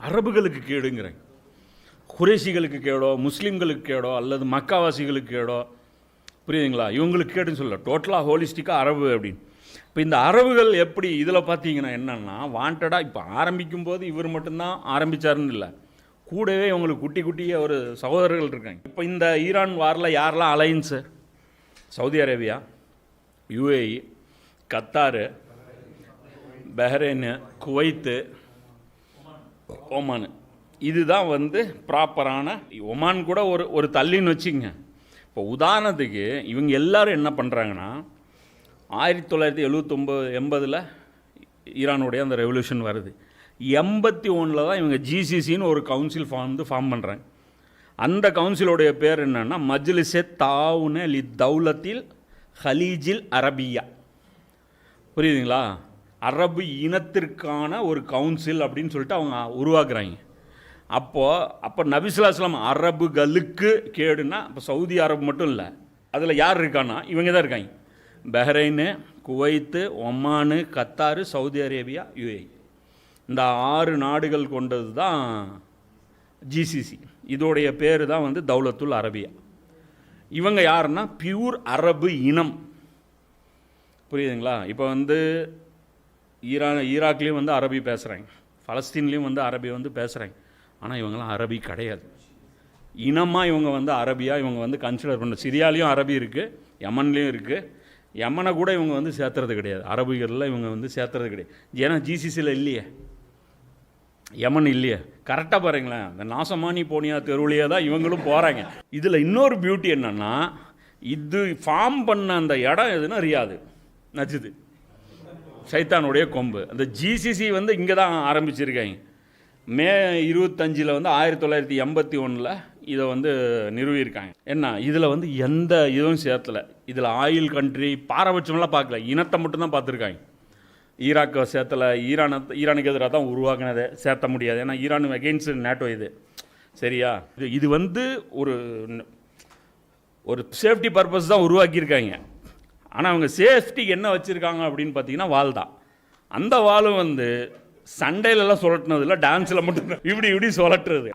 அரபுகளுக்கு கேடுங்கிறேன். குறைஷிகளுக்கு கேடோ, முஸ்லீம்களுக்கு கேடோ, அல்லது மக்காவாசிகளுக்கு கேடோ, புரியுதுங்களா? இவங்களுக்கு கேடுன்னு சொல்ல, டோட்டலாக ஹோலிஸ்டிக்காக அரபு அப்படின்னு. இப்போ இந்த அரபுகள் எப்படி இதில் பார்த்தீங்கன்னா என்னென்னா, வாண்டடாக இப்போ ஆரம்பிக்கும் போது இவர் மட்டும்தான் ஆரம்பித்தாருன்னு இல்லை, கூடவே இவங்களுக்கு குட்டி குட்டியாக ஒரு சகோதரர்கள் இருக்காங்க. இப்போ இந்த ஈரான் வாரில் யாரெல்லாம் alliance? Saudi Arabia, UAE, Qatar, Bahrain, Kuwait, Oman. இதுதான் வந்து ப்ராப்பரான. ஒமான் கூட ஒரு தள்ளின்னு வச்சுங்க. இப்போ உதாரணத்துக்கு இவங்க எல்லோரும் என்ன பண்ணுறாங்கன்னா, 1979-80 ஈரானுடைய அந்த ரெவல்யூஷன் வருது. 81 தான் இவங்க ஜிசிசின்னு ஒரு கவுன்சில் ஃபார்ம் பண்ணுறாங்க. அந்த கவுன்சிலோடைய பேர் என்னென்னா மஜ்லிஸே தாவுன லி தௌலத்தில் ஹலீஜில் அரபியா. புரியுதுங்களா? அரபு இனத்திற்கான ஒரு கவுன்சில் அப்படின்னு சொல்லிட்டு அவங்க உருவாக்குறாங்க. அப்போ நபி ஸல்லல்லாஹு அலைஹி வஸல்லம் அரபுகளுக்கு கேடுன்னா இப்போ சவுதி அரபு மட்டும் இல்லை, அதில் யார் இருக்கான்னா இவங்க தான் இருக்காங்க. Bahrain, Kuwait, Oman, Qatar, Saudi Arabia, UAE. இந்த 6 நாடுகள் கொண்டது தான் ஜிசிசி. இதோடைய பேர் தான் வந்து தௌலத்துல் அரபியா. இவங்க யாருன்னா பியூர் அரபு இனம். புரியுதுங்களா? இப்போ வந்து ஈராக்லேயும் வந்து அரபி பேசுகிறாங்க, பலஸ்தீன்லேயும் வந்து அரபி வந்து பேசுகிறாங்க. ஆனால் இவங்கெல்லாம் அரபி கிடையாது. இனமாக இவங்க வந்து அரபியாக இவங்க வந்து கன்சிடர் பண்ண. சிரியாலையும் அரபி இருக்குது, யமன்லேயும் இருக்குது. யமனை கூட இவங்க வந்து சேர்த்துறது கிடையாது, அரபிகளில் இவங்க வந்து சேர்த்துறது கிடையாது. ஏன்னா ஜிசிசியில் இல்லையே, யமன் இல்லையே. கரெக்டாக பாருங்களேன், இந்த நாசமானி போனியா தெருவிலேயே தான் இவங்களும் போகிறாங்க. இதில் இன்னொரு பியூட்டி என்னென்னா, இது ஃபார்ம் பண்ண அந்த இடம் எதுனா ரியாது, நச்சுது சைத்தானுடைய கொம்பு. அந்த ஜிசிசி வந்து இங்கே தான் ஆரம்பிச்சிருக்காங்க. மே 25 வந்து 1981 இதை வந்து நிறுவியிருக்காங்க. என்ன இதில் வந்து எந்த இதுவும் சேர்த்தலை. இதில் ஆயில் கண்ட்ரி பாரபட்சமெல்லாம் பார்க்கல, இனத்தை மட்டும்தான் பார்த்துருக்காங்க. ஈராக்கை சேர்த்தலை, ஈரானுக்கு எதிராக தான் உருவாக்குனதை சேர்த்த முடியாது. ஏன்னா ஈரான் அகெயின்ஸ்ட் நேட்டோ இது, சரியா? இது வந்து ஒரு சேஃப்டி பர்பஸ் தான் உருவாக்கியிருக்காங்க. ஆனால் அவங்க சேஃப்டிக்கு என்ன வச்சுருக்காங்க அப்படின்னு பார்த்தீங்கன்னா வால் தான். அந்த வாலும் வந்து சண்டையிலலாம் சுழட்டினதில்ல, டான்ஸில் மட்டும் இப்படி இப்படி சுழட்டுறது.